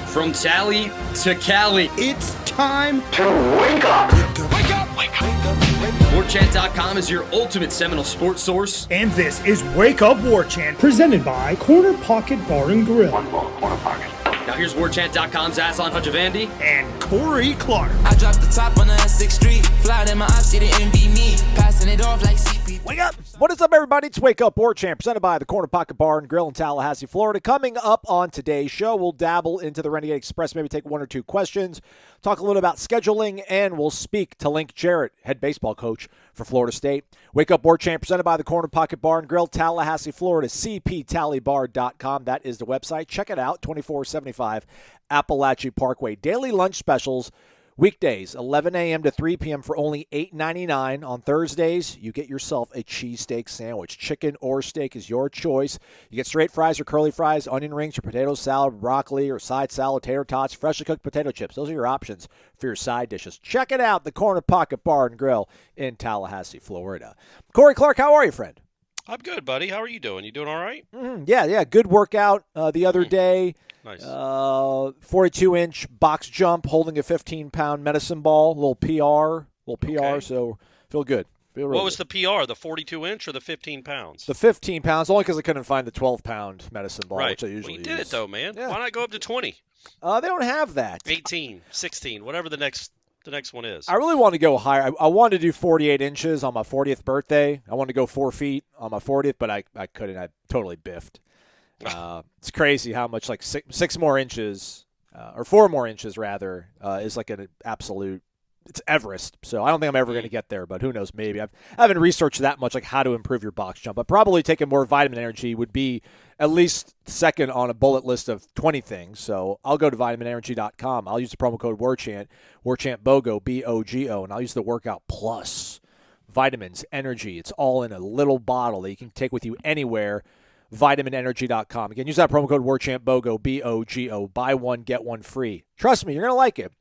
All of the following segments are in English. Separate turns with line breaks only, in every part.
From Tally to Cali,
It's time
to wake up.
Wake up! Wake up!
Warchant.com is your ultimate Seminole sports source.
And this is Wake Up Warchant, presented by Corner Pocket Bar and Grill.
One ball, corner pocket.
Now here's Warchant.com's Aslan Hutchavandi
And Corey Clark.
I dropped the top on the 6th Street. Fly in my ops, didn't envy me. Passing it off like CP.
Wake up!
What is up, everybody? It's Wake Up Warchant, presented by the Corner Pocket Bar and Grill in Tallahassee, Florida. Coming up on today's show, we'll dabble into the Renegade Express, maybe take one or two questions, talk a little about scheduling, and we'll speak to Link Jarrett, head baseball coach for Florida State. Wake Up Warchant, presented by the Corner Pocket Bar and Grill, Tallahassee, Florida, cptallybar.com. That is the website. Check it out, 2475 Appalachia Parkway. Daily lunch specials. Weekdays, 11 a.m. to 3 p.m. for only $8.99. On Thursdays, you get yourself a cheesesteak sandwich. Chicken or steak is your choice. You get straight fries or curly fries, onion rings, or potato salad, broccoli, or side salad, tater tots, freshly cooked potato chips. Those are your options for your side dishes. Check it out, the Corner Pocket Bar and Grill in Tallahassee, Florida. Corey Clark, how are you, friend?
I'm good, buddy. How are you doing? You doing all right?
Yeah. Good workout the other day.
Nice.
42-inch box jump, holding a 15-pound medicine ball, little PR,
Okay.
So feel good.
What was the PR, the 42-inch or the 15 pounds?
The 15 pounds, only because I couldn't find the 12-pound medicine ball,
right.
which I usually
You did
use.
it, though, man.
Yeah.
Why not go up to 20?
They don't have that.
18, 16, whatever the next one is.
I really want to go higher. I wanted to do 48 inches on my 40th birthday. I wanted to go 4 feet on my 40th, but I couldn't. I totally biffed. It's crazy how much like six more inches, or 4 more inches rather, is like an absolute. It's Everest. So I don't think I'm ever going to get there, but who knows? Maybe I haven't researched that much, like how to improve your box jump. But probably taking more vitamin energy would be at least second on a bullet list of 20 things. So I'll go to vitaminenergy.com. I'll use the promo code Warchant, BOGO, BOGO, and I'll use the Workout Plus. Vitamins, energy. It's all in a little bottle that you can take with you anywhere. vitaminenergy.com. Again, use that promo code Warchant, BOGO, BOGO. Buy one, get one free. Trust me, you're going to like it.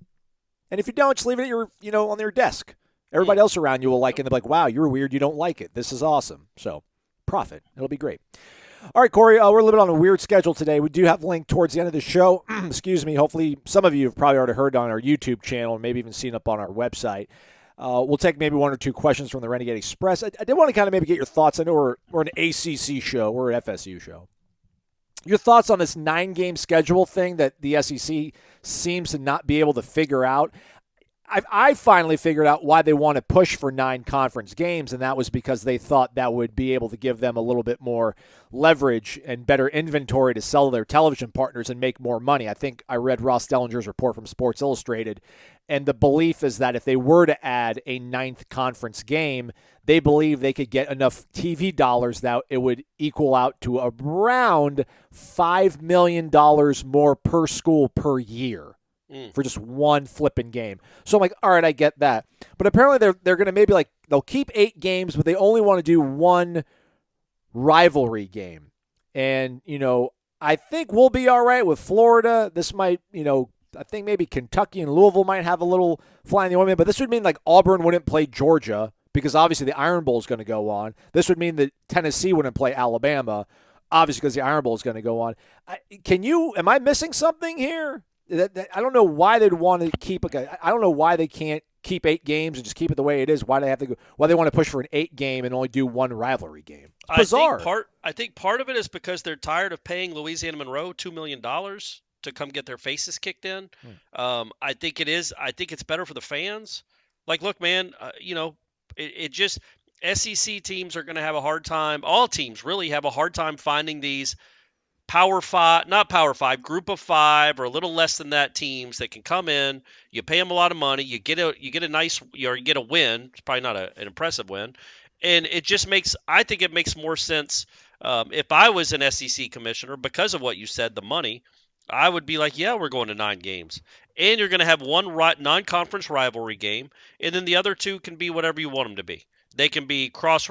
And if you don't, just leave it at your, on your desk. Everybody else around you will like it. And they'll be like, wow, you're weird. You don't like it. This is awesome. So, profit. It'll be great. All right, Corey, we're a little bit on a weird schedule today. We do have a link towards the end of the show. Excuse me. Hopefully, some of you have probably already heard on our YouTube channel and maybe even seen up on our website. We'll take maybe one or two questions from the Renegade Express. I did want to kind of maybe get your thoughts. I know we're an ACC show. We're an FSU show. Your thoughts on this 9-game schedule thing that the SEC seems to not be able to figure out. I finally figured out why they want to push for 9 conference games, and that was because they thought that would be able to give them a little bit more leverage and better inventory to sell to their television partners and make more money. I think I read Ross Dellinger's report from Sports Illustrated, and the belief is that if they were to add a 9th conference game, they believe they could get enough TV dollars that it would equal out to around $5 million more per school per year. For just one flipping game. So I'm like, all right, I get that. But apparently they're going to maybe like, they'll keep 8 games, but they only want to do one rivalry game. And, I think we'll be all right with Florida. This might, I think maybe Kentucky and Louisville might have a little fly in the ointment, but this would mean like Auburn wouldn't play Georgia because obviously the Iron Bowl is going to go on. This would mean that Tennessee wouldn't play Alabama, obviously because the Iron Bowl is going to go on. Am I missing something here? I don't know why they'd want to keep I don't know why they can't keep 8 games and just keep it the way it is. Why they want to push for an 8 game and only do one rivalry game? It's bizarre.
I think part of it is because they're tired of paying Louisiana Monroe $2 million to come get their faces kicked in. I think it is. I think it's better for the fans. Like, look, man, it just SEC teams are going to have a hard time. All teams really have a hard time finding these Power 5, not Power 5, Group of 5 or a little less than that teams that can come in. You pay them a lot of money. You get a nice, or you get a win. It's probably not an impressive win, and it just makes. I think it makes more sense. If I was an SEC commissioner, because of what you said, the money, I would be like, yeah, we're going to 9 games, and you're going to have one non-conference rivalry game, and then the other 2 can be whatever you want them to be. They can be cross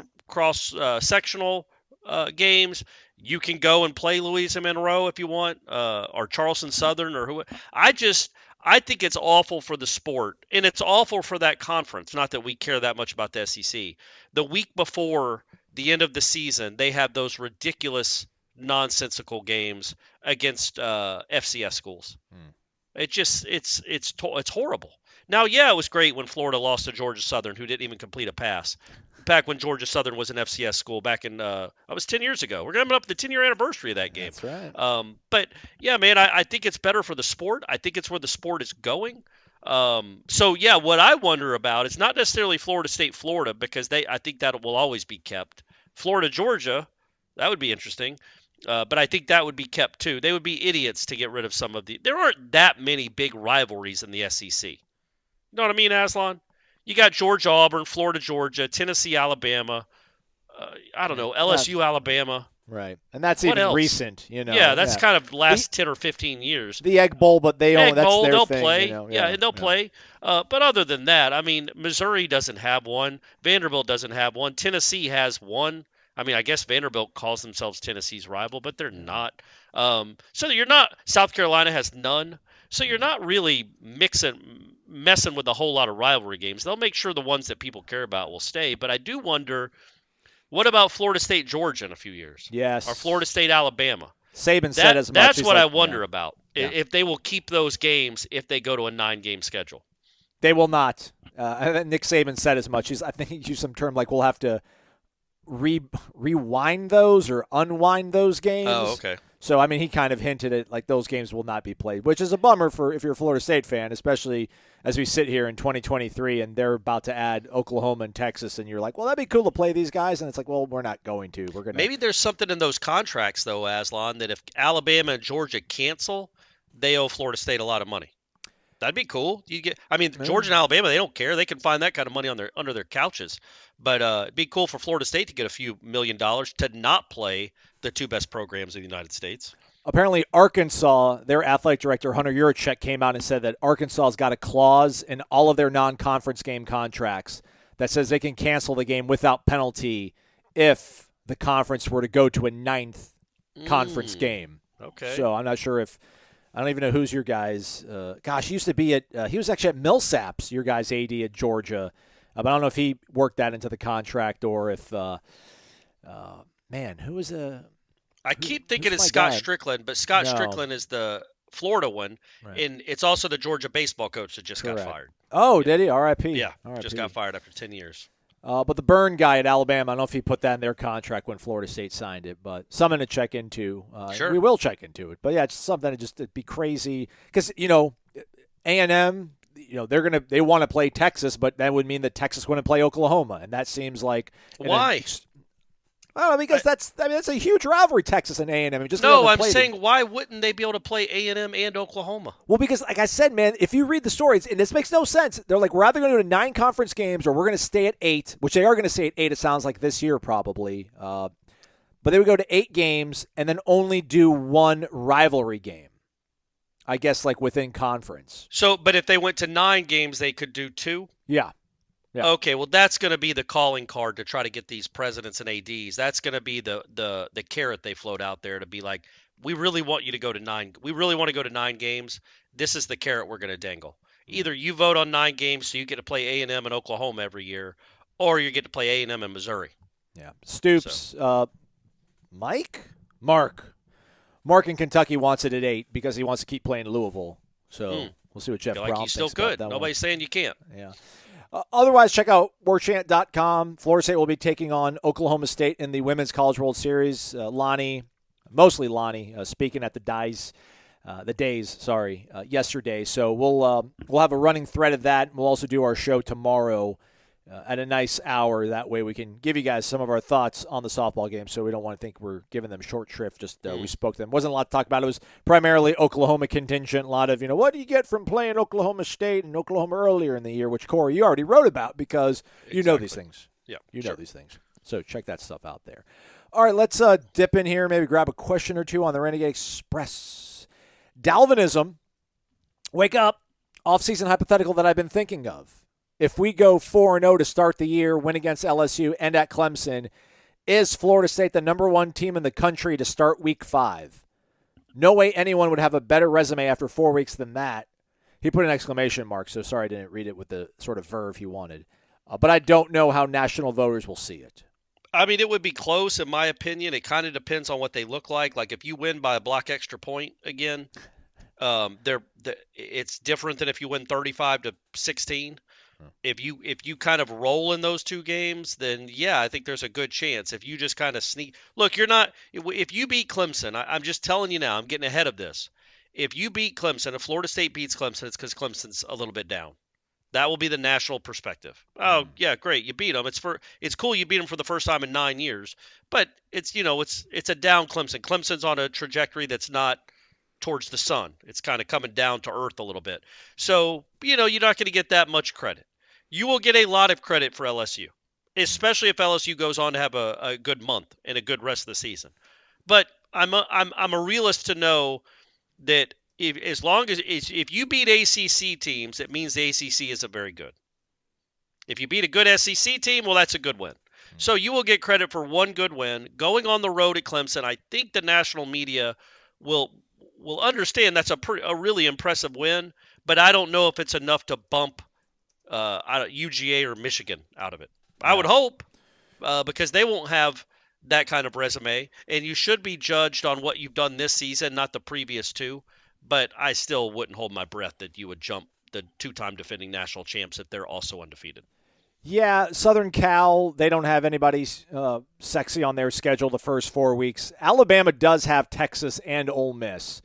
sectional games. You can go and play Louisiana Monroe if you want, or Charleston Southern, or who. I think it's awful for the sport, and it's awful for that conference. Not that we care that much about the SEC. The week before the end of the season, they have those ridiculous, nonsensical games against FCS schools. It's horrible. Now, yeah, it was great when Florida lost to Georgia Southern, who didn't even complete a pass. Back when Georgia Southern was an FCS school, back in I was 10 years ago. We're coming up the 10-year anniversary of that game.
That's right.
But yeah, man, I think it's better for the sport. I think it's where the sport is going. So yeah, what I wonder about is not necessarily Florida State, Florida, because I think that will always be kept. Florida, Georgia, that would be interesting. But I think that would be kept too. They would be idiots to get rid of some of the. There aren't that many big rivalries in the SEC. You know what I mean, Aslan? You got Georgia, Auburn, Florida, Georgia, Tennessee, Alabama. I don't know, LSU, Alabama.
Right, and that's
What
even
else?
recent.
Yeah, that's kind of last 10 or 15 years.
The Egg Bowl, but they only
Egg
that's
Bowl,
their
they'll
thing.
play.
You know?
And they'll play. But other than that, I mean, Missouri doesn't have one. Vanderbilt doesn't have one. Tennessee has one. I mean, I guess Vanderbilt calls themselves Tennessee's rival, but they're not. So you're not. South Carolina has none. So you're not really messing with a whole lot of rivalry games. They'll make sure the ones that people care about will stay. But I do wonder, what about Florida State, Georgia in a few years?
Yes.
Or Florida State, Alabama?
Saban said as much.
That's
He's
what
like,
I wonder about. If they will keep those games if they go to a 9-game schedule.
They will not. Nick Saban said as much. I think he used some term like we'll have to rewind those or unwind those games.
Oh, okay.
So, I mean, he kind of hinted at like those games will not be played, which is a bummer for if you're a Florida State fan, especially as we sit here in 2023 and they're about to add Oklahoma and Texas, and you're like, well, that'd be cool to play these guys, and it's like, well, we're not going to. We're gonna.
Maybe there's something in those contracts though, Aslan, that if Alabama and Georgia cancel, they owe Florida State a lot of money. That'd be cool. Georgia and Alabama, they don't care. They can find that kind of money under their couches. But it'd be cool for Florida State to get a few $1 million to not play the two best programs in the United States.
Apparently, Arkansas, their athletic director, Hunter Yurachek, came out and said that Arkansas's got a clause in all of their non-conference game contracts that says they can cancel the game without penalty if the conference were to go to a 9th conference game.
Okay.
So I'm not sure if – I don't even know who's your guys. He used to be at he was actually at Millsaps, your guy's AD at Georgia. But I don't know if he worked that into the contract or if who was
I keep thinking it's Scott Strickland, but Scott Strickland is the Florida one, right. And it's also the Georgia baseball coach that just got fired.
Oh, did he? R.I.P.
Yeah,
R.I.P.
just got fired after 10 years.
But the Byrne guy at Alabama, I don't know if he put that in their contract when Florida State signed it, but something to check into.
Sure.
We will check into it. But, yeah, it's something to just be crazy. Because, A&M, they want to play Texas, but that would mean that Texas wouldn't play Oklahoma, and that seems like
why?
Because that's a huge rivalry, Texas and A&M.
I'm saying why wouldn't they be able to play A&M and Oklahoma?
Well, because like I said, man, if you read the stories, and this makes no sense. They're like, we're either going to do 9 conference games or we're going to stay at 8, which they are going to stay at 8. It sounds like this year probably. But they would go to 8 games and then only do 1 rivalry game. I guess like within conference.
So, but if they went to 9 games, they could do 2?
Yeah. Yeah.
Okay, well, that's going to be the calling card to try to get these presidents and ADs. That's going to be the carrot they float out there to be like, we really want you to go to 9. We really want to go to 9 games. This is the carrot we're going to dangle. Either you vote on 9 games so you get to play A&M and Oklahoma every year, or you get to play A&M and Missouri.
Yeah. Stoops, Mark in Kentucky wants it at 8 because he wants to keep playing Louisville. So we'll see what Jeff Brown thinks
still
about
could.
that
Nobody's saying you can't.
Yeah. Otherwise, check out warchant.com. Florida State will be taking on Oklahoma State in the Women's College World Series. Mostly Lonnie, speaking at the Days yesterday. So we'll have a running thread of that. We'll also do our show tomorrow at a nice hour. That way we can give you guys some of our thoughts on the softball game, so we don't want to think we're giving them short shrift. Just we spoke to them. Wasn't a lot to talk about. It was primarily Oklahoma contingent. A lot of, what do you get from playing Oklahoma State and Oklahoma earlier in the year, which, Corey, you already wrote about because you know these things.
Yeah,
you know these things. So check that stuff out there. All right, let's dip in here, maybe grab a question or two on the Renegade Express. Dalvinism, wake up, off-season hypothetical that I've been thinking of. If we go 4-0 to start the year, win against LSU and at Clemson, is Florida State the number 1 team in the country to start Week 5? No way anyone would have a better resume after 4 weeks than that. He put an exclamation mark, so sorry I didn't read it with the sort of verve he wanted. But I don't know how national voters will see it.
I mean, it would be close, in my opinion. It kind of depends on what they look like. Like, if you win by a block extra point again, It's different than if you win 35-16. If you kind of roll in those two games, then yeah, I think there's a good chance. If you just kind of sneak, look, you're not. If you beat Clemson, I'm just telling you now, I'm getting ahead of this. If you beat Clemson, if Florida State beats Clemson, it's because Clemson's a little bit down. That will be the national perspective. Oh yeah, great, you beat them. It's cool you beat them for the first time in 9 years, but it's a down Clemson. Clemson's on a trajectory that's not towards the sun. It's kind of coming down to earth a little bit. So, you're not going to get that much credit. You will get a lot of credit for LSU, especially if LSU goes on to have a good month and a good rest of the season. But I'm a realist to know that if you beat ACC teams, it means the ACC isn't very good. If you beat a good SEC team, well, that's a good win. So you will get credit for one good win. Going on the road at Clemson, I think the national media will understand that's a really impressive win, but I don't know if it's enough to bump UGA or Michigan out of it. I would hope, because they won't have that kind of resume, and you should be judged on what you've done this season, not the previous two. But I still wouldn't hold my breath that you would jump the two-time defending national champs if they're also undefeated.
Yeah, Southern Cal, they don't have anybody sexy on their schedule the first 4 weeks. Alabama does have Texas and Ole Miss.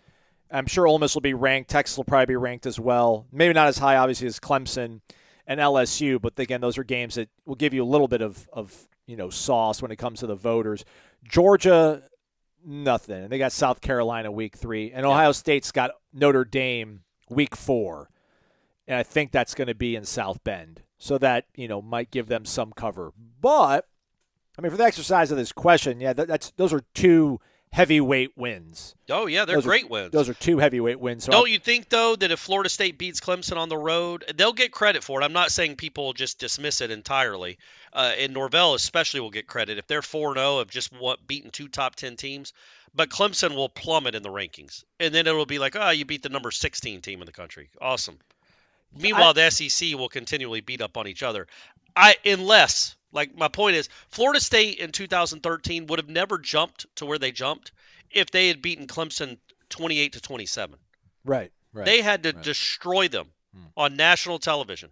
I'm sure Ole Miss will be ranked. Texas will probably be ranked as well. Maybe not as high, obviously, as Clemson and LSU, but again, those are games that will give you a little bit of sauce when it comes to the voters. Georgia, nothing. And they got South Carolina week 3, and Ohio State's got Notre Dame week 4. And I think that's going to be in South Bend. So that, might give them some cover. But, I mean, for the exercise of this question, yeah, those are two heavyweight wins.
Oh, yeah, they're great wins.
Those are two heavyweight wins. So
don't you think, though, that if Florida State beats Clemson on the road, they'll get credit for it? I'm not saying people will just dismiss it entirely. And Norvell especially will get credit. If they're 4-0, have just beaten two top 10 teams. But Clemson will plummet in the rankings. And then it'll be like, you beat the number 16 team in the country. Awesome. Meanwhile, the SEC will continually beat up on each other. My point is, Florida State in 2013 would have never jumped to where they jumped if they had beaten Clemson 28-27.
Right.
They had to destroy them on national television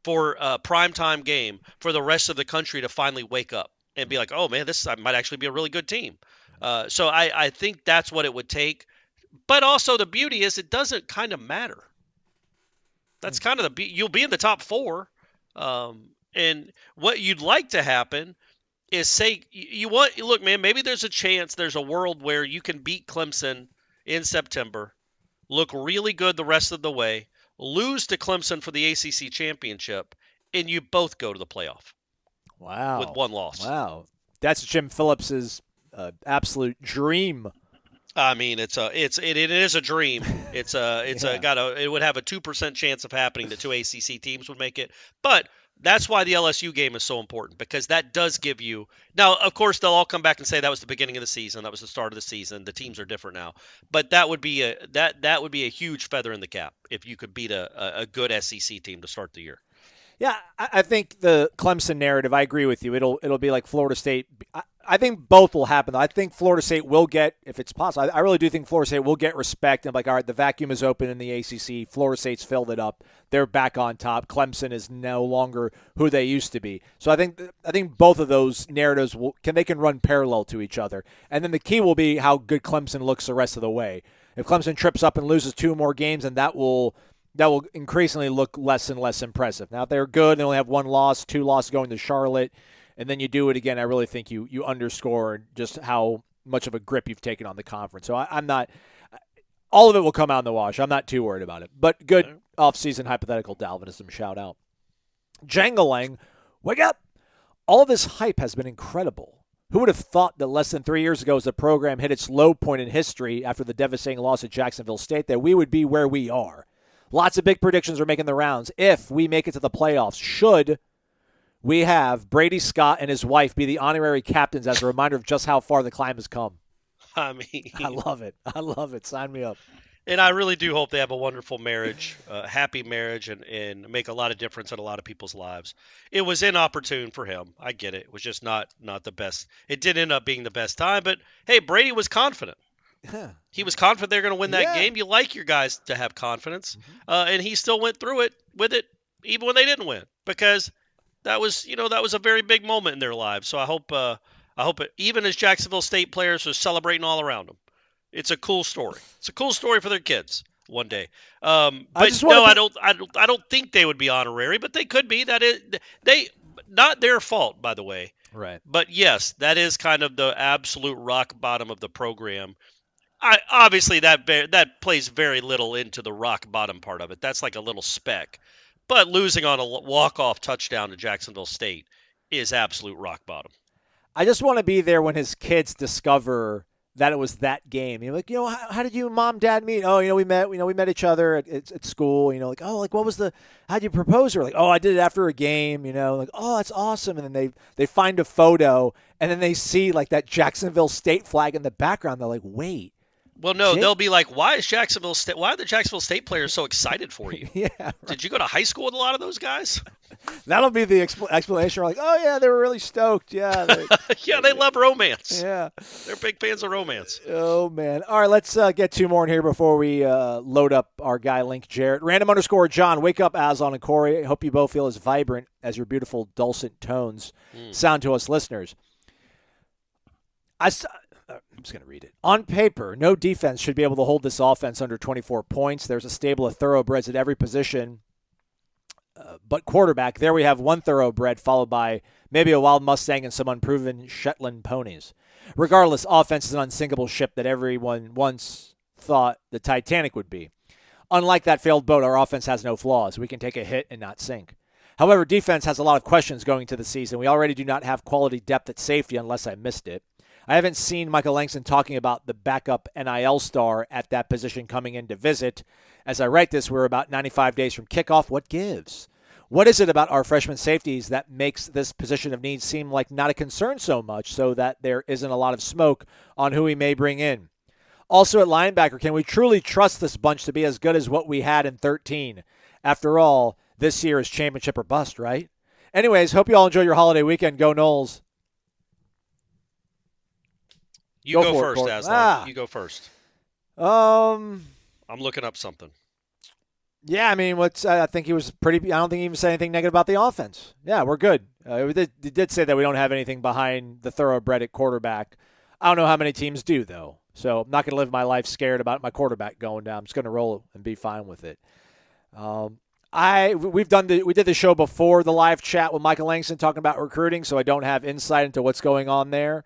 for a primetime game for the rest of the country to finally wake up and be like, oh, man, this might actually be a really good team. So I think that's what it would take. But also the beauty is it doesn't kind of matter. That's kind of you'll be in the top 4. And what you'd like to happen is look, man, maybe there's a world where you can beat Clemson in September, look really good the rest of the way, lose to Clemson for the ACC championship, and you both go to the playoff.
Wow.
With one loss.
Wow. That's Jim Phillips's absolute dream.
I mean, it is a dream. It would have a 2% chance of happening that two ACC teams would make it. But that's why the LSU game is so important, because that does give you – now, of course, they'll all come back and say that was the beginning of the season. That was the start of the season. The teams are different now. But that would be a huge feather in the cap if you could beat a good SEC team to start the year.
Yeah, I think the Clemson narrative, I agree with you. It'll be like Florida State. I think both will happen. I think Florida State will get, if it's possible, I really do think Florida State will get respect. And all right, the vacuum is open in the ACC. Florida State's filled it up. They're back on top. Clemson is no longer who they used to be. So I think both of those narratives can run parallel to each other. And then the key will be how good Clemson looks the rest of the way. If Clemson trips up and loses 2 more games, and that will increasingly look less and less impressive. Now, if they're good, they only have 1 loss, 2 losses going to Charlotte, and then you do it again, I really think you underscore just how much of a grip you've taken on the conference. So I'm not – all of it will come out in the wash. I'm not too worried about it. But good off-season hypothetical Dalvinism shout-out. Jangalang, wake up! All this hype has been incredible. Who would have thought that less than 3 years ago, as the program hit its low point in history after the devastating loss at Jacksonville State, that we would be where we are? Lots of big predictions are making the rounds. If we make it to the playoffs, should we have Brady Scott and his wife be the honorary captains as a reminder of just how far the climb has come?
I mean,
I love it. Sign me up.
And I really do hope they have a wonderful marriage, happy marriage, and make a lot of difference in a lot of people's lives. It was inopportune for him. I get it. It was just not the best. It did end up being the best time. But, hey, Brady was confident. He was confident they're going to win that
Yeah.
game. You like your guys to have confidence, and he still went through it with it, even when they didn't win, because that was a very big moment in their lives. So I hope even as Jacksonville State players are celebrating all around them, it's a cool story. It's a cool story for their kids one day. But I don't think they would be honorary, but they could be. They not their fault, by the way.
Right.
But yes, that is kind of the absolute rock bottom of the program. Obviously that plays very little into the rock bottom part of it. That's like a little speck. But losing on a walk-off touchdown to Jacksonville State is absolute rock bottom.
I just want to be there when his kids discover that it was that game. You're like, how did you, mom, dad meet? Oh, we met each other at school. How'd you propose? Or like, oh, I did it after a game. Like, oh, that's awesome. And then they find a photo, and then they see like that Jacksonville State flag in the background. They're like, wait.
Well, no, they'll be like, why are the Jacksonville State players so excited for you?
Yeah. Right.
Did you go to high school with a lot of those guys?
That'll be the explanation. We're like, oh, yeah, they were really stoked. Yeah.
They love romance.
Yeah.
They're big fans of romance.
Oh, man. All right, let's get two more in here before we load up our guy, Link Jarrett. Random_John, wake up, Azon and Corey. I hope you both feel as vibrant as your beautiful dulcet tones sound to us listeners. I'm just going to read it. On paper, no defense should be able to hold this offense under 24 points. There's a stable of thoroughbreds at every position. But quarterback, there we have one thoroughbred followed by maybe a wild Mustang and some unproven Shetland ponies. Regardless, offense is an unsinkable ship that everyone once thought the Titanic would be. Unlike that failed boat, our offense has no flaws. We can take a hit and not sink. However, defense has a lot of questions going into the season. We already do not have quality depth at safety unless I missed it. I haven't seen Michael Langston talking about the backup NIL star at that position coming in to visit. As I write this, we're about 95 days from kickoff. What gives? What is it about our freshman safeties that makes this position of need seem like not a concern so much so that there isn't a lot of smoke on who we may bring in? Also at linebacker, can we truly trust this bunch to be as good as what we had in 2013? After all, this year is championship or bust, right? Anyways, hope you all enjoy your holiday weekend. Go Noles.
You go first, Aslan. You go first. I'm looking up something.
Yeah, I mean, I think he was pretty. I don't think he even said anything negative about the offense. Yeah, we're good. He did say that we don't have anything behind the thoroughbred at quarterback. I don't know how many teams do though, so I'm not going to live my life scared about my quarterback going down. I'm just going to roll and be fine with it. We did the show before the live chat with Michael Langston talking about recruiting, so I don't have insight into what's going on there.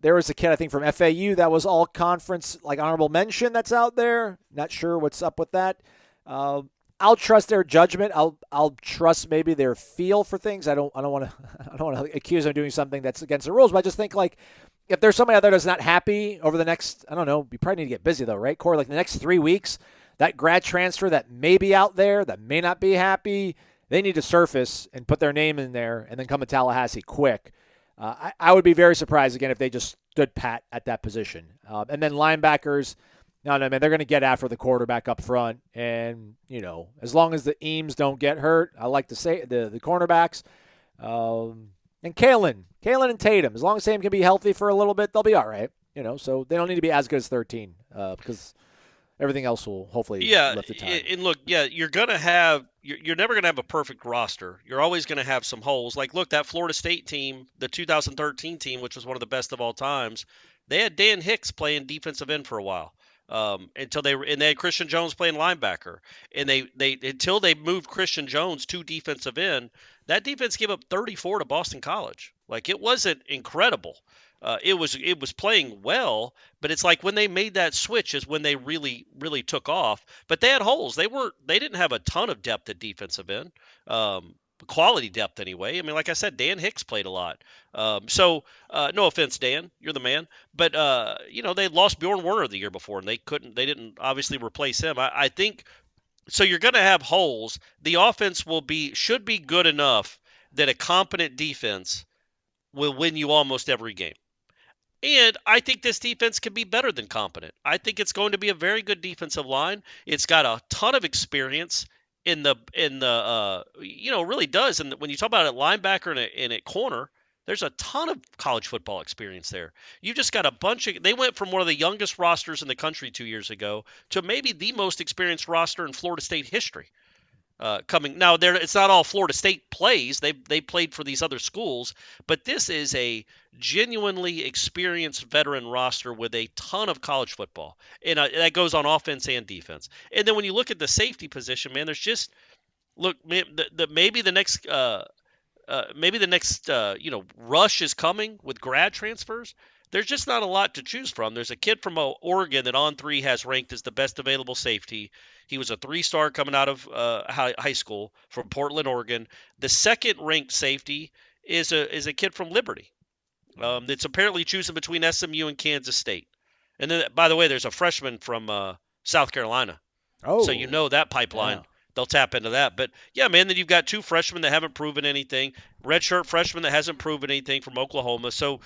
There was a kid, I think, from FAU that was all conference, like honorable mention that's out there. Not sure what's up with that. I'll trust their judgment. I'll trust maybe their feel for things. I don't want to accuse them of doing something that's against the rules, but I just think like if there's somebody out there that's not happy over the next, I don't know, you probably need to get busy though, right, Corey? Like the next 3 weeks, that grad transfer that may be out there that may not be happy, they need to surface and put their name in there and then come to Tallahassee quick. I would be very surprised, again, if they just stood pat at that position. And then linebackers, no, man, they're going to get after the quarterback up front. And, as long as the Eames don't get hurt, I like to say the cornerbacks. And Kalen and Tatum, as long as Tatum can be healthy for a little bit, they'll be all right. So they don't need to be as good as 13 because everything else will hopefully lift the time.
And look, you're never going to have a perfect roster. You're always going to have some holes. Like, look, that Florida State team, the 2013 team, which was one of the best of all times, they had Dan Hicks playing defensive end for a while until they had Christian Jones playing linebacker. And they until they moved Christian Jones to defensive end, that defense gave up 34 to Boston College. Like, it wasn't incredible. It was playing well, but it's like when they made that switch is when they really, really took off. But they had holes. They didn't have a ton of depth at defensive end, quality depth anyway. I mean, like I said, Dan Hicks played a lot. So no offense, Dan, you're the man. But they lost Bjorn Werner the year before, and they didn't obviously replace him. I think so. You're going to have holes. The offense should be good enough that a competent defense will win you almost every game. And I think this defense can be better than competent. I think it's going to be a very good defensive line. It's got a ton of experience in the really does. And when you talk about a linebacker and a corner, There's a ton of college football experience there. You just got a bunch of – they went from one of the youngest rosters in the country 2 years ago to maybe the most experienced roster in Florida State history. Coming now, it's not all Florida State plays. They played for these other schools, but this is a genuinely experienced veteran roster with a ton of college football, and that goes on offense and defense. And then when you look at the safety position, man, there's just man, maybe the next rush is coming with grad transfers. There's just not a lot to choose from. There's a kid from Oregon that On3 has ranked as the best available safety. He was a 3-star coming out of high school from Portland, Oregon. The second-ranked safety is a kid from Liberty. That's apparently choosing between SMU and Kansas State. And then, by the way, there's a freshman from South Carolina.
Oh,
so you know that pipeline. Yeah. They'll tap into that. But, yeah, man, then you've got 2 freshmen that haven't proven anything, redshirt freshman that hasn't proven anything from Oklahoma. So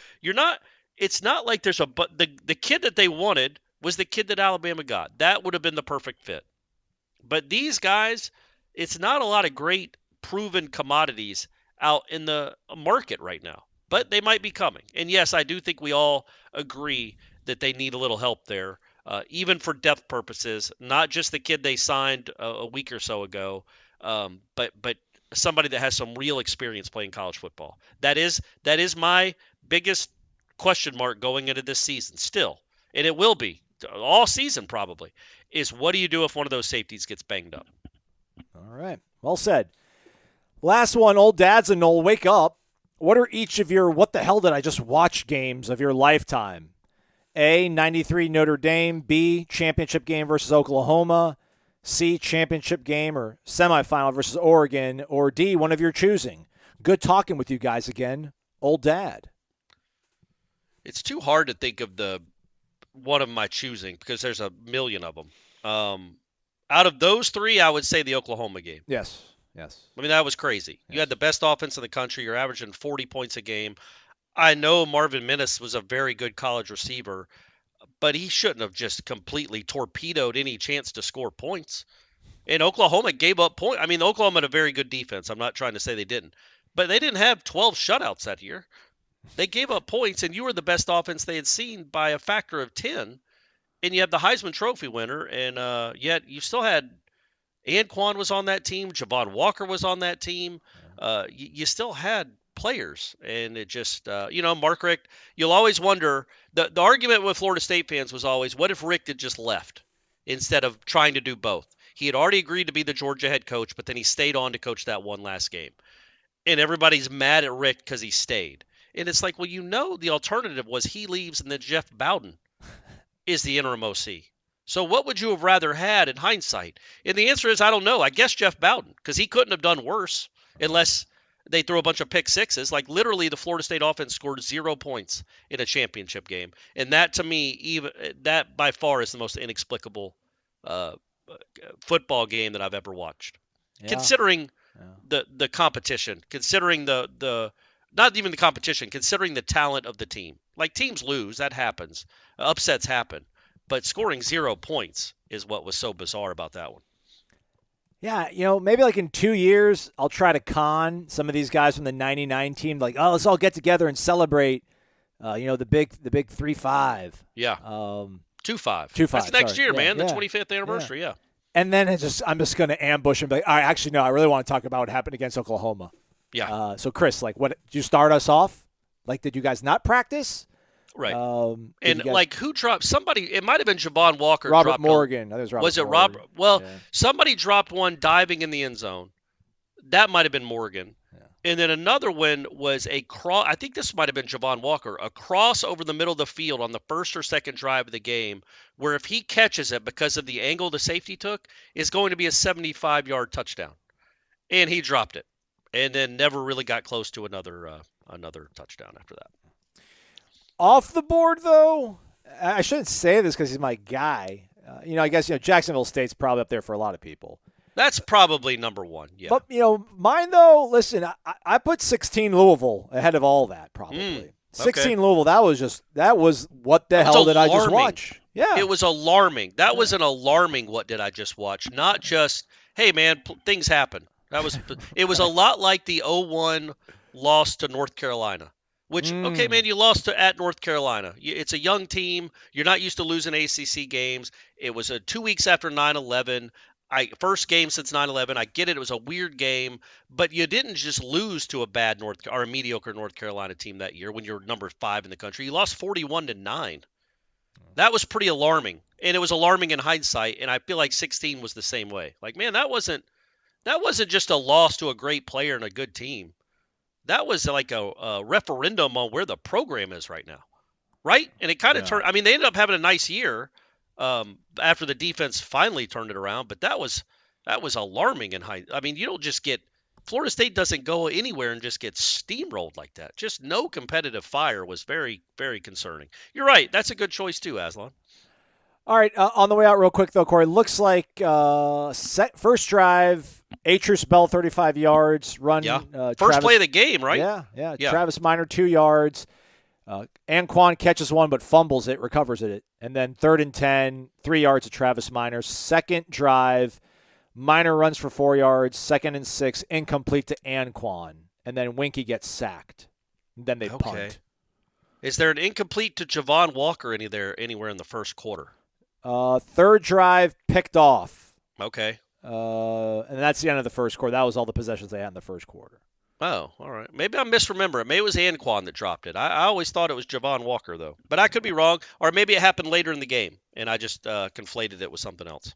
it's not like there's the kid that they wanted was the kid that Alabama got. That would have been the perfect fit. But these guys, it's not a lot of great proven commodities out in the market right now. But they might be coming. And, yes, I do think we all agree that they need a little help there, even for depth purposes, not just the kid they signed a week or so ago, but somebody that has some real experience playing college football. That is my biggest question mark going into this season still, and it will be all season probably, is what do you do if one of those safeties gets banged up?
All right. Well said. Last one, old dads and Noel, wake up. What are each of your what the hell did I just watch games of your lifetime? A, 93 Notre Dame. B, championship game versus Oklahoma. C, championship game or semifinal versus Oregon. Or D, one of your choosing. Good talking with you guys again. Old dad.
It's too hard to think of the one of my choosing because there's a million of them. Out of those 3, I would say the Oklahoma game.
Yes.
I mean, that was crazy. Yes. You had the best offense in the country. You're averaging 40 points a game. I know Marvin Minis was a very good college receiver, but he shouldn't have just completely torpedoed any chance to score points. And Oklahoma gave up points. I mean, Oklahoma had a very good defense. I'm not trying to say they didn't. But they didn't have 12 shutouts that year. They gave up points, and you were the best offense they had seen by a factor of 10. And you have the Heisman Trophy winner, and yet you still had Anquan was on that team. Javon Walker was on that team. You still had players, and it just, Mark Richt, you'll always wonder, the argument with Florida State fans was always, what if Richt had just left instead of trying to do both? He had already agreed to be the Georgia head coach, but then he stayed on to coach that one last game. And everybody's mad at Richt because he stayed. And it's like, well, the alternative was he leaves and then Jeff Bowden is the interim OC. So what would you have rather had in hindsight? And the answer is, I don't know. I guess Jeff Bowden, because he couldn't have done worse unless they threw a bunch of pick sixes. Like literally the Florida State offense scored 0 points in a championship game. And that to me, that by far is the most inexplicable football game that I've ever watched. Yeah. Considering the competition, considering the not even the competition, considering the talent of the team. Like teams lose, that happens. Upsets happen. But scoring 0 points is what was so bizarre about that one.
Yeah, maybe like in 2 years, I'll try to con some of these guys from the 99 team. Like, oh, let's all get together and celebrate, the big 3-5.
Yeah. 2-5. That's next year, man.
Yeah.
The 25th anniversary, yeah.
And then I'm just going to ambush and be like, all right, actually, no, I really want to talk about what happened against Oklahoma.
Yeah.
So, Chris, like, what did you start us off? Like, did you guys not practice?
Right. Who dropped somebody? It might have been Javon Walker.
Robert Morgan. Was
it Robert? Well, somebody dropped one diving in the end zone. That might have been Morgan. Yeah. And then another one was a cross. I think this might have been Javon Walker. A cross over the middle of the field on the first or second drive of the game, where if he catches it because of the angle the safety took, is going to be a 75-yard touchdown. And he dropped it, and then never really got close to another touchdown after that.
Off the board, though, I shouldn't say this because he's my guy. I guess Jacksonville State's probably up there for a lot of people.
That's probably number one, yeah.
But, mine, though, listen, I put 16 Louisville ahead of all that, probably. 16 Louisville, that was what the hell did I just watch? Yeah.
It was alarming. That was an alarming what did I just watch, not just, hey, man, things happen. It was a lot like the 0-1 loss to North Carolina. Which, okay, man, you lost at North Carolina. It's a young team. You're not used to losing ACC games. It was 2 weeks after 9/11. First game since 9/11. I get it. It was a weird game, but you didn't just lose to a bad or a mediocre North Carolina team that year when you're number 5 in the country. You lost 41-9. That was pretty alarming, and it was alarming in hindsight. And I feel like 16 was the same way. Like, man, that wasn't just a loss to a great player and a good team. That was like a referendum on where the program is right now, right? And it kind of turned. I mean, they ended up having a nice year after the defense finally turned it around, but that was alarming in high. I mean, you don't just get Florida State doesn't go anywhere and just get steamrolled like that. Just no competitive fire was very, very concerning. You're right. That's a good choice too, Aslan.
All right, on the way out real quick, though, Corey, looks like first drive, Atris Bell, 35 yards, run.
Yeah, first
Travis,
play of the game, right?
Yeah. Travis Minor, 2 yards. Anquan catches one but fumbles it, recovers it. And then 3rd and 10, 3 yards to Travis Minor. Second drive, Minor runs for 4 yards. 2nd and 6, incomplete to Anquan. And then Winky gets sacked. And then they punt.
Is there an incomplete to Javon Walker anywhere in the first quarter?
Third drive, picked off.
Okay.
And that's the end of the first quarter. That was all the possessions they had in the first quarter.
Oh, all right. Maybe I'm misremembering. Maybe it was Anquan that dropped it. I always thought it was Javon Walker, though. But I could be wrong. Or maybe it happened later in the game, and I just conflated it with something else.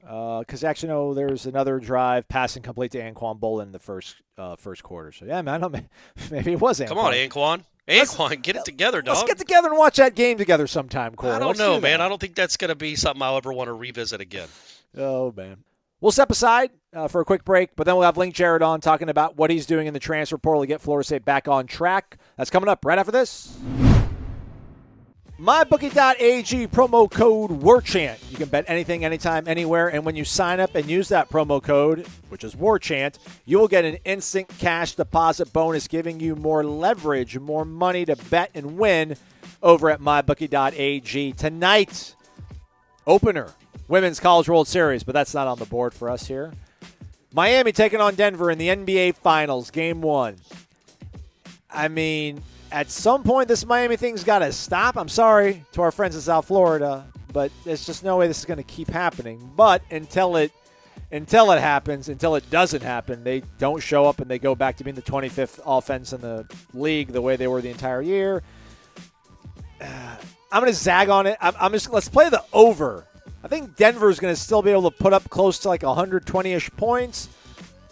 Because actually, no, there's another drive, passing complete to Anquan Bolin in the first quarter. So, yeah, man, maybe it was Anquan.
Come on, Anquan. Anquan, get it together, dog.
Let's get together and watch that game together sometime, Corey.
I don't know, man. I don't think that's going to be something I'll ever want to revisit again.
Oh, man. We'll step aside for a quick break, but then we'll have Link Jarrett on talking about what he's doing in the transfer portal to get Florida State back on track. That's coming up right after this. MyBookie.ag, promo code WARCHANT. You can bet anything, anytime, anywhere, and when you sign up and use that promo code, which is WARCHANT, you will get an instant cash deposit bonus, giving you more leverage, more money to bet and win over at MyBookie.ag. Tonight, opener, Women's College World Series, but that's not on the board for us here. Miami taking on Denver in the NBA Finals, Game 1. I mean, at some point, this Miami thing's got to stop. I'm sorry to our friends in South Florida, but there's just no way this is going to keep happening. But until it happens, until it doesn't happen, they don't show up and they go back to being the 25th offense in the league the way they were the entire year. I'm going to zag on it. Let's play the over. I think Denver's going to still be able to put up close to like 120-ish points.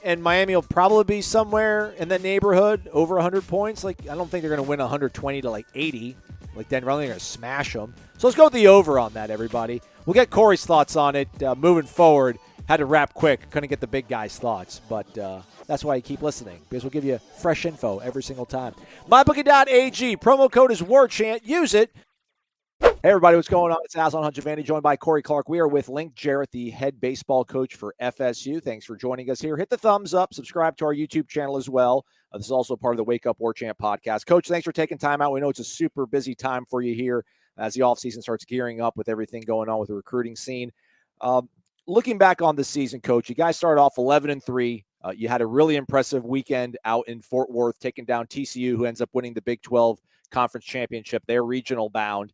And Miami will probably be somewhere in that neighborhood, over 100 points. Like, I don't think they're going to win 120 to like 80. Like Denver, I think they're going to smash them. So let's go with the over on that, everybody. We'll get Corey's thoughts on it moving forward. Had to wrap quick. Couldn't get the big guy's thoughts. But that's why you keep listening, because we'll give you fresh info every single time. MyBookie.ag. Promo code is WARCHANT. Use it. Hey, everybody, what's going on? It's Aslan Hunchavani, joined by Corey Clark. We are with Link Jarrett, the head baseball coach for FSU. Thanks for joining us here. Hit the thumbs up. Subscribe to our YouTube channel as well. This is also part of the Wake Up Warchant podcast. Coach, thanks for taking time out. We know it's a super busy time for you here as the offseason starts gearing up with everything going on with the recruiting scene. Looking back on this season, Coach, you guys started off 11-3. You had a really impressive weekend out in Fort Worth, taking down TCU, who ends up winning the Big 12 Conference Championship. They're regional bound.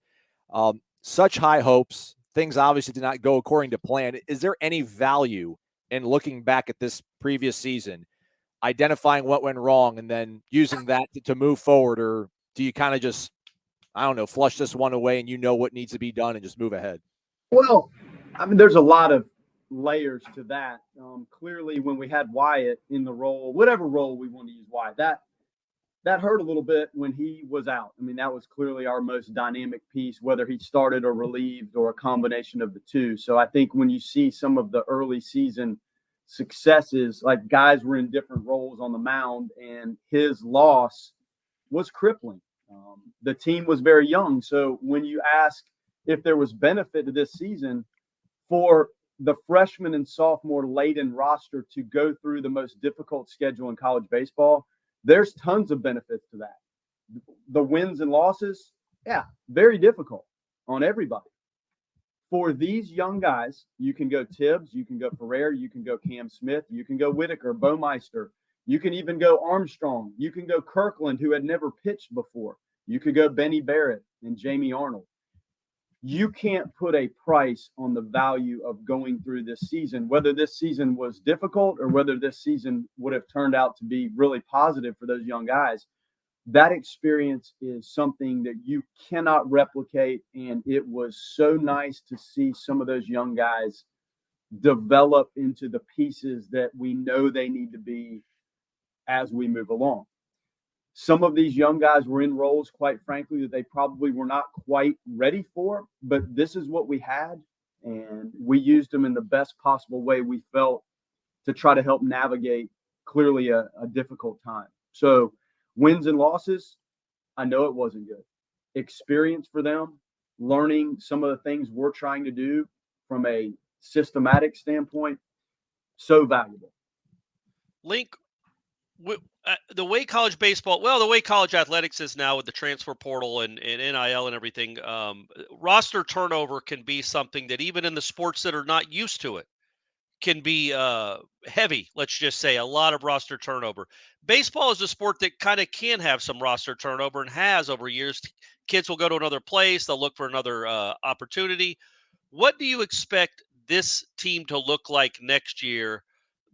Such high hopes. Things obviously did not go according to plan. Is there any value in looking back at this previous season, identifying what went wrong, and then using that to move forward? Or do you kind of just, I don't know, flush this one away and you know what needs to be done and just move ahead?
Well, I mean, there's a lot of layers to that. Clearly, when we had Wyatt in the role, whatever role we want to use Wyatt, that hurt a little bit when he was out. I mean, that was clearly our most dynamic piece, whether he started or relieved or a combination of the two. So I think when you see some of the early season successes, like guys were in different roles on the mound, and his loss was crippling. The team was very young. So when you ask if there was benefit to this season for the freshman and sophomore laden roster to go through the most difficult schedule in college baseball, there's tons of benefits to that. The wins and losses, yeah, very difficult on everybody. For these young guys, you can go Tibbs, you can go Ferrer, you can go Cam Smith, you can go Whitaker, Baumeister. You can even go Armstrong. You can go Kirkland, who had never pitched before. You could go Benny Barrett and Jamie Arnold. You can't put a price on the value of going through this season, whether this season was difficult or whether this season would have turned out to be really positive for those young guys. That experience is something that you cannot replicate. And it was so nice to see some of those young guys develop into the pieces that we know they need to be as we move along. Some of these young guys were in roles, quite frankly, that they probably were not quite ready for, but this is what we had, and we used them in the best possible way we felt to try to help navigate clearly a difficult time. So wins and losses, I know it wasn't good. Experience for them, learning some of the things we're trying to do from a systematic standpoint, so valuable.
Link, the way college baseball, well, the way college athletics is now with the transfer portal and NIL and everything, roster turnover can be something that even in the sports that are not used to it can be heavy. Let's just say a lot of roster turnover. Baseball is a sport that kind of can have some roster turnover and has over years. Kids will go to another place. They'll look for another opportunity. What do you expect this team to look like next year?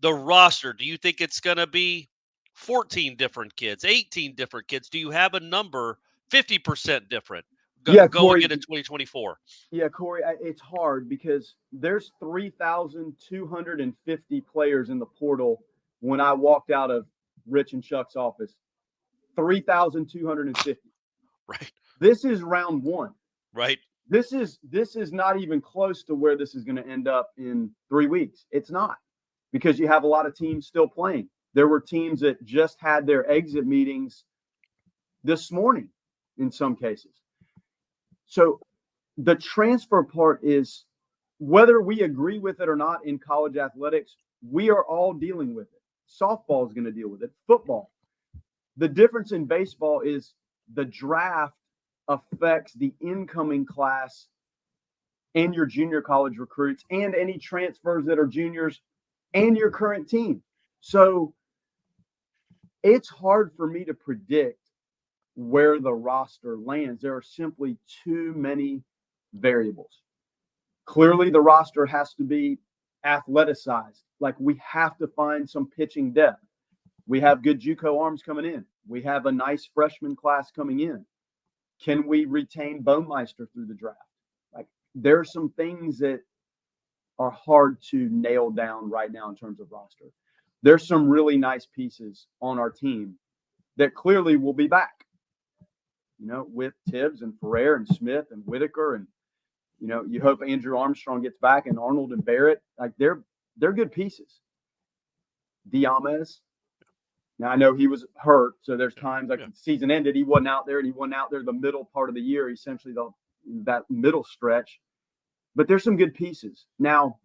The roster, do you think it's going to be 14 different kids, 18 different kids? Do you have a number 50% different going
Corey,
into 2024?
Yeah, Corey, it's hard because there's 3,250 players in the portal when I walked out of Rich and Chuck's office. 3,250.
Right.
This is round one.
Right.
This is not even close to where this is going to end up in 3 weeks. It's not, because you have a lot of teams still playing. There were teams that just had their exit meetings this morning in some cases. So the transfer part is, whether we agree with it or not in college athletics, we are all dealing with it. Softball is going to deal with it. Football. The difference in baseball is the draft affects the incoming class and your junior college recruits and any transfers that are juniors and your current team. So it's hard for me to predict where the roster lands. There are simply too many variables. Clearly, the roster has to be athleticized. Like, we have to find some pitching depth. We have good JUCO arms coming in. We have a nice freshman class coming in. Can we retain Baumeister through the draft? Like, there are some things that are hard to nail down right now in terms of roster. There's some really nice pieces on our team that clearly will be back, with Tibbs and Ferrer and Smith and Whitaker. And, you hope Andrew Armstrong gets back, and Arnold and Barrett. Like, they're good pieces. Diamez. Now, I know he was hurt, so there's times the season ended, he wasn't out there, and he wasn't out there the middle part of the year, essentially that middle stretch. But there's some good pieces. Now,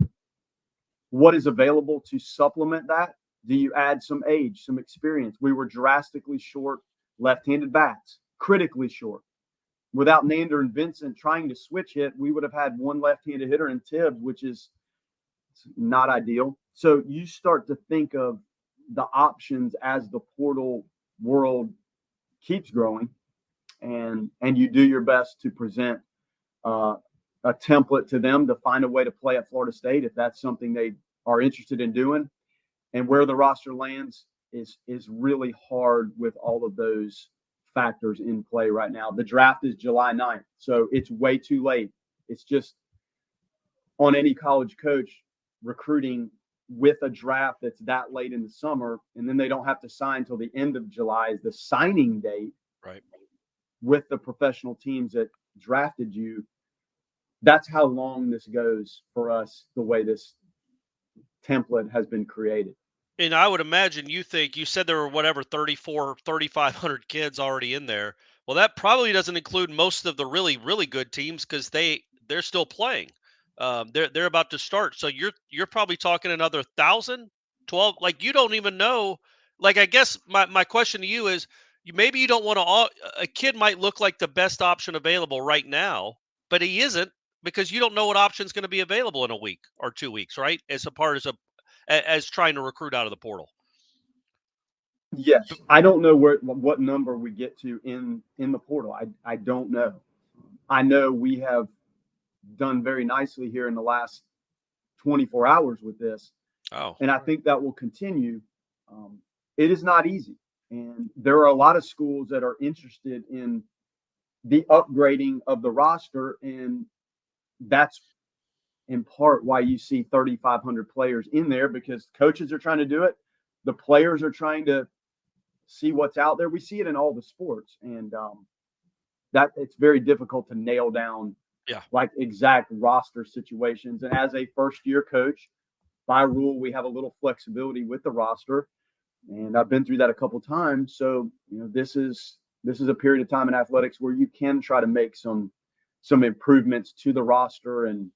what is available to supplement that? Do you add some age, some experience? We were drastically short left-handed bats, critically short. Without Nander and Vincent trying to switch hit, we would have had one left-handed hitter in Tibbs, which is not ideal. So you start to think of the options as the portal world keeps growing, and you do your best to present a template to them to find a way to play at Florida State if that's something they are interested in doing. And where the roster lands is really hard with all of those factors in play right now. The draft is July 9th, so it's way too late. It's just on any college coach recruiting with a draft that's that late in the summer, and then they don't have to sign till the end of July is the signing date.
Right.
With the professional teams that drafted you. That's how long this goes for us, the way this template has been created.
And I would imagine you said there were 3,500 kids already in there. Well, that probably doesn't include most of the really, really good teams, because they're still playing. They're about to start. So you're probably talking another 1,000, 12. Like, you don't even know. Like, I guess my question to you is, maybe you don't want to. A kid might look like the best option available right now, but he isn't, because you don't know what option is going to be available in a week or 2 weeks, right? As trying to recruit out of the portal.
Yes, I don't know what number we get to in the portal. I don't know. I know we have done very nicely here in the last 24 hours with this, and I think that will continue. It is not easy, and there are a lot of schools that are interested in the upgrading of the roster, and that's in part why you see 3,500 players in there, because coaches are trying to do it. The players are trying to see what's out there. We see it in all the sports, and that it's very difficult to nail down like exact roster situations. And as a first-year coach, by rule, we have a little flexibility with the roster, and I've been through that a couple of times. So this is a period of time in athletics where you can try to make some improvements to the roster and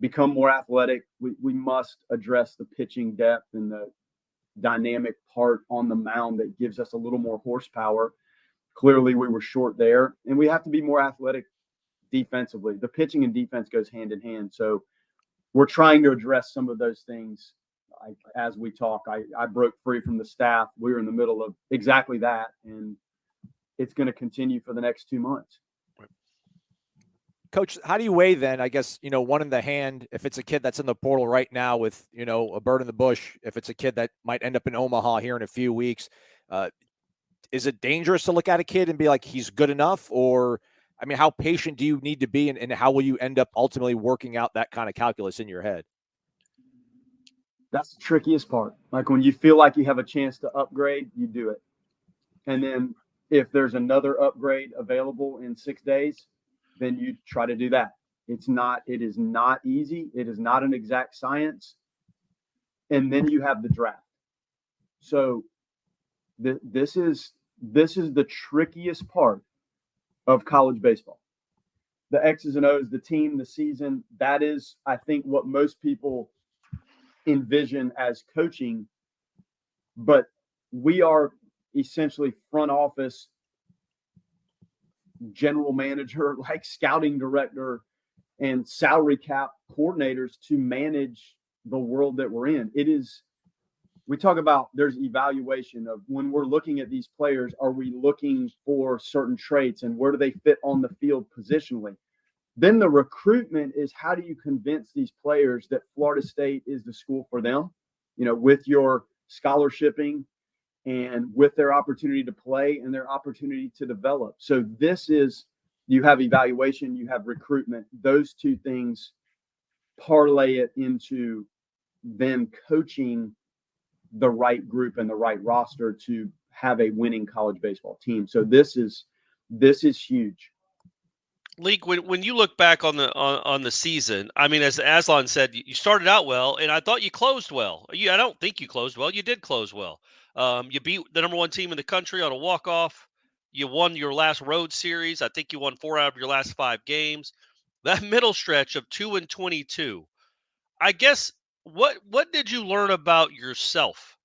become more athletic. We must address the pitching depth and the dynamic part on the mound that gives us a little more horsepower. Clearly, we were short there, and we have to be more athletic defensively. The pitching and defense goes hand in hand. So we're trying to address some of those things. As we talk, I broke free from the staff. We were in the middle of exactly that, and it's going to continue for the next 2 months.
Coach, how do you weigh then, I guess, one in the hand, if it's a kid that's in the portal right now with, a bird in the bush, if it's a kid that might end up in Omaha here in a few weeks, is it dangerous to look at a kid and be like, he's good enough? Or, I mean, how patient do you need to be, and how will you end up ultimately working out that kind of calculus in your head?
That's the trickiest part. Like when you feel like you have a chance to upgrade, you do it. And then if there's another upgrade available in 6 days, then you try to do that. It is not easy. It is not an exact science. And then you have the draft. So this is the trickiest part of college baseball. The X's and O's, the team, the season, that is, I think, what most people envision as coaching. But we are essentially front office, general manager, like scouting director and salary cap coordinators to manage the world that we're in. We talk about there's evaluation of when we're looking at these players, are we looking for certain traits and where do they fit on the field positionally? Then the recruitment is how do you convince these players that Florida State is the school for them, with your scholarshiping and with their opportunity to play and their opportunity to develop. So you have evaluation, you have recruitment. Those two things parlay it into then coaching the right group and the right roster to have a winning college baseball team. So this is huge.
Leak, when you look back on the season, I mean, as Aslan said, you started out well, and I thought you closed well. I don't think you closed well. You did close well. You beat the number one team in the country on a walk-off. You won your last road series. I think you won 4 out of your last 5 games. That middle stretch of 2-22, I guess, what did you learn about yourself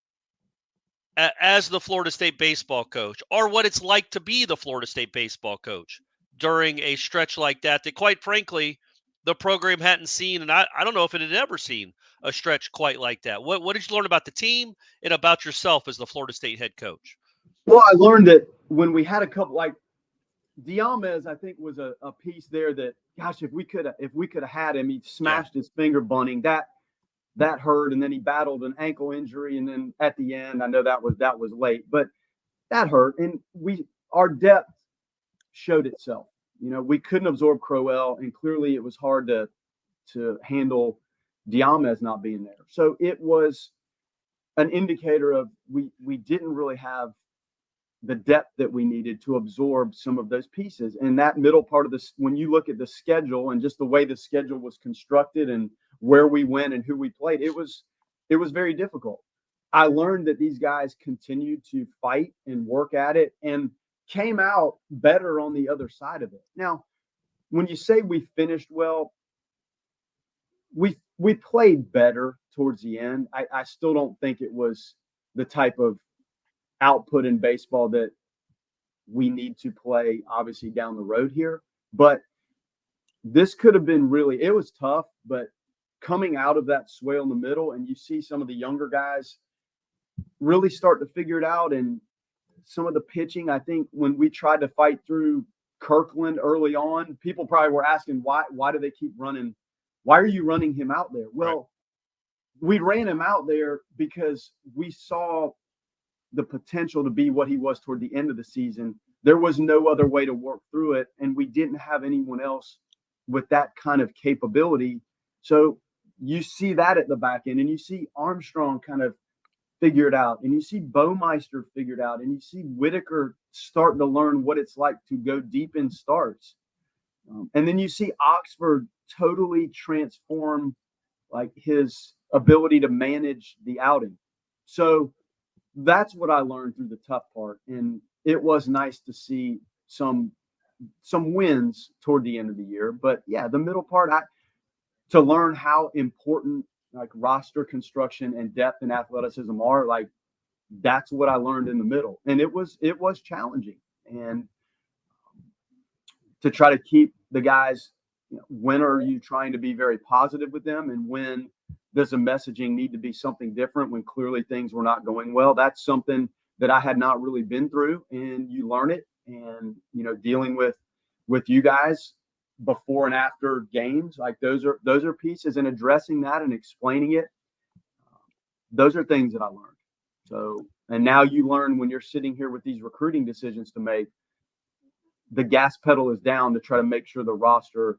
as the Florida State baseball coach, or what it's like to be the Florida State baseball coach during a stretch like that quite frankly, the program hadn't seen, and I don't know if it had ever seen a stretch quite like that. What did you learn about the team and about yourself as the Florida State head coach?
Well, I learned that when we had a couple, like Diamez, I think was a piece there that, gosh, if we could have had him, he smashed his finger bunting. That hurt, and then he battled an ankle injury, and then at the end, I know that was late, but that hurt, and our depth showed itself. We couldn't absorb Crowell, and clearly it was hard to handle Diamez not being there. So it was an indicator of we didn't really have the depth that we needed to absorb some of those pieces. And that middle part of this, when you look at the schedule and just the way the schedule was constructed and where we went and who we played, it was very difficult. I learned that these guys continued to fight and work at it and came out better on the other side of it. Now, when you say we finished well, we played better towards the end. I still don't think it was the type of output in baseball that we need to play, obviously, down the road here. But this could have been it was tough, but coming out of that swale in the middle, and you see some of the younger guys really start to figure it out. And some of the pitching, I think when we tried to fight through Kirkland early on, people probably were asking, why do they keep running? Why are you running him out there? Well, we ran him out there because we saw the potential to be what he was toward the end of the season. There was no other way to work through it, and we didn't have anyone else with that kind of capability. So you see that at the back end, and you see Armstrong kind of figure it out, and you see Baumeister figured out, and you see Whitaker starting to learn what it's like to go deep in starts. And then you see Oxford totally transform like his ability to manage the outing. So that's what I learned through the tough part. And it was nice to see some wins toward the end of the year. But yeah, the middle part, to learn how important like roster construction and depth and athleticism are, like that's what I learned in the middle. And it was challenging. And to try to keep the guys, when are you trying to be very positive with them, and when does the messaging need to be something different when clearly things were not going well? That's something that I had not really been through, and you learn it. And dealing with you guys before and after games, like those are pieces, and addressing that and explaining it, those are things that I learned. So, and now you learn when you're sitting here with these recruiting decisions to make, the gas pedal is down to try to make sure the roster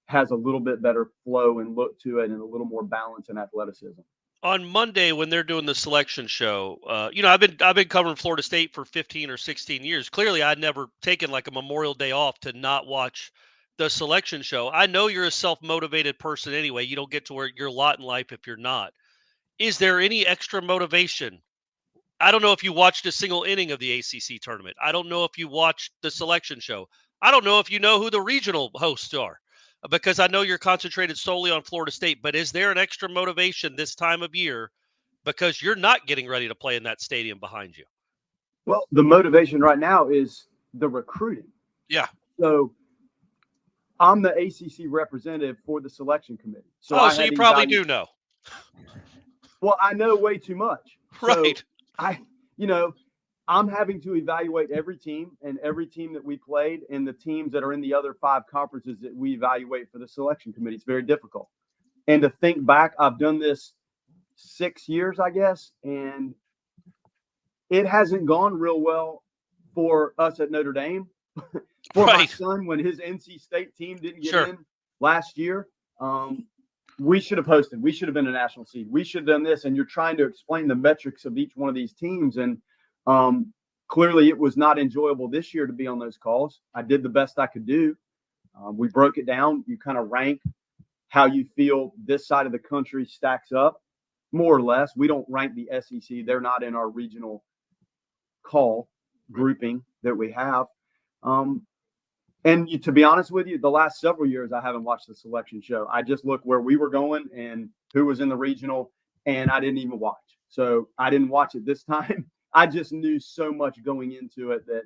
has a little bit better flow and look to it, and a little more balance and athleticism.
On Monday, when they're doing the selection show, I've been covering Florida State for 15 or 16 years. Clearly, I'd never taken like a Memorial Day off to not watch the selection show. I know you're a self-motivated person anyway. You don't get to where your lot in life if you're not. Is there any extra motivation? I don't know if you watched a single inning of the ACC tournament. I don't know if you watched the selection show. I don't know if you know who the regional hosts are, because I know you're concentrated solely on Florida State. But is there an extra motivation this time of year because you're not getting ready to play in that stadium behind you?
Well, the motivation right now is the recruiting.
Yeah.
So I'm the ACC representative for the selection committee.
So you probably do know.
Well, I know way too much.
Right.
So I'm having to evaluate every team that we played, and the teams that are in the other 5 conferences that we evaluate for the selection committee. It's very difficult. And to think back, I've done this 6 years, I guess, and it hasn't gone real well for us at Notre Dame. For my son, when his NC State team didn't get in last year, we should have hosted. We should have been a national seed. We should have done this. And you're trying to explain the metrics of each one of these teams. And clearly it was not enjoyable this year to be on those calls. I did the best I could do. We broke it down. You kind of rank how you feel this side of the country stacks up, more or less. We don't rank the SEC. They're not in our regional call grouping that we have. And to be honest with you, the last several years, I haven't watched the selection show. I just looked where we were going and who was in the regional, and I didn't even watch. So I didn't watch it this time. I just knew so much going into it that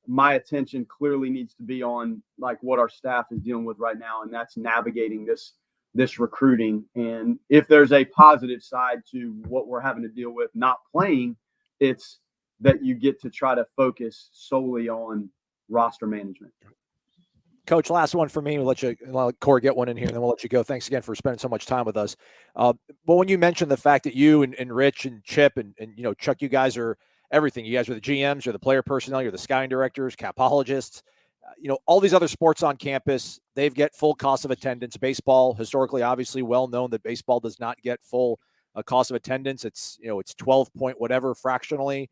my attention clearly needs to be on like what our staff is dealing with right now, and that's navigating this recruiting. And if there's a positive side to what we're having to deal with not playing, it's that you get to try to focus solely on roster management.
Coach, last one for me. We'll let Corey get one in here, and then we'll let you go. Thanks again for spending so much time with us. But when you mentioned the fact that you and Rich and Chip and Chuck, you guys are everything. You guys are the GMs, you're the player personnel, you're the scouting directors, capologists. All these other sports on campus, they get full cost of attendance. Baseball, historically, obviously well known that baseball does not get full cost of attendance. It's 12 point whatever fractionally.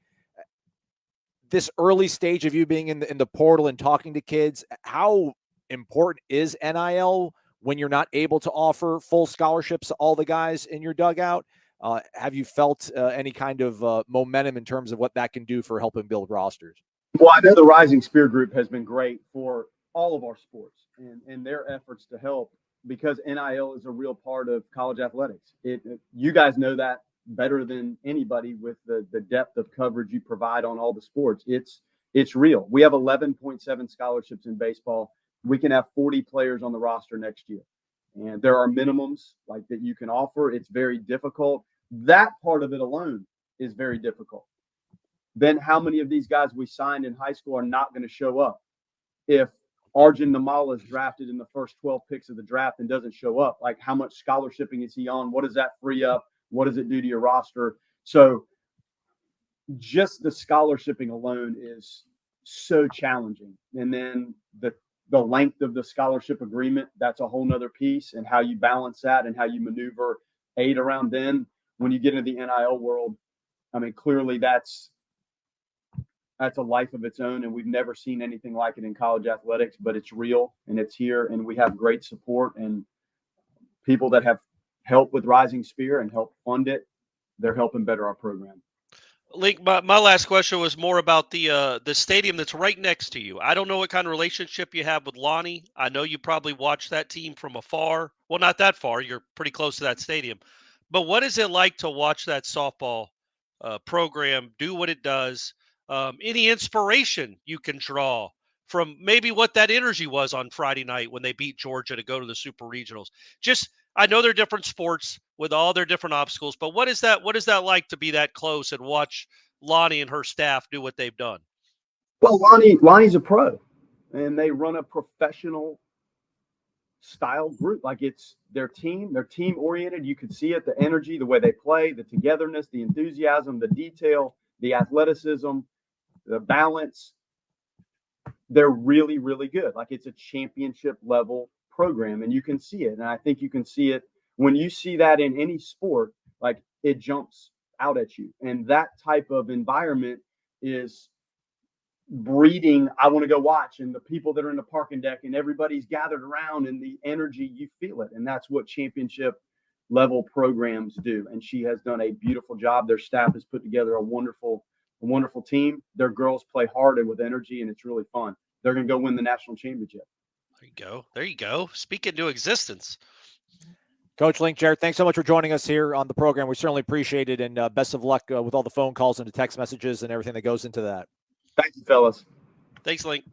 This early stage of you being in the portal and talking to kids, how important is NIL when you're not able to offer full scholarships to all the guys in your dugout? Have you felt any kind of momentum in terms of what that can do for helping build rosters?
Well, I know the Rising Spear Group has been great for all of our sports and their efforts to help, because NIL is a real part of college athletics. You guys know that better than anybody with the depth of coverage you provide on all the sports. It's real. We have 11.7 scholarships in baseball. We can have 40 players on the roster next year. And there are minimums like that you can offer. It's very difficult. That part of it alone is very difficult. Then how many of these guys we signed in high school are not going to show up? If Arjun Namal is drafted in the first 12 picks of the draft and doesn't show up, like how much scholarshiping is he on? What does that free up? What does it do to your roster? So just the scholarshiping alone is so challenging. And then the length of the scholarship agreement, that's a whole nother piece, and how you balance that and how you maneuver aid around. Then when you get into the NIL world, I mean, clearly that's a life of its own, and we've never seen anything like it in college athletics, but it's real and it's here, and we have great support and people that have helped with Rising Spear and helped fund it. They're helping better our program.
Link, my last question was more about the stadium that's right next to you. I don't know what kind of relationship you have with Lonnie. I know you probably watch that team from afar. Well, not that far. You're pretty close to that stadium. But what is it like to watch that softball program do what it does? Any inspiration you can draw from maybe what that energy was on Friday night when they beat Georgia to go to the Super Regionals? Just, I know they're different sports with all their different obstacles, but what is that like to be that close and watch Lonnie and her staff do what they've done?
Well, Lonnie's a pro, and they run a professional style group. Like, it's they're team oriented. You could see it, the energy, the way they play, the togetherness, the enthusiasm, the detail, the athleticism, the balance. They're really, really good. Like, it's a championship level program, and you can see it. And I think you can see it when you see that in any sport, like, it jumps out at you. And that type of environment is breeding, I want to go watch, and the people that are in the parking deck and everybody's gathered around, and the energy, you feel it. And that's what championship level programs do. And she has done a beautiful job. Their staff has put together a wonderful team. Their girls play hard and with energy, and it's really fun. They're going to go win the national championship.
There you go. Speak into existence.
Coach Link, Jarrett, thanks so much for joining us here on the program. We certainly appreciate it, and best of luck with all the phone calls and the text messages and everything that goes into that.
Thank you, fellas.
Thanks, Link.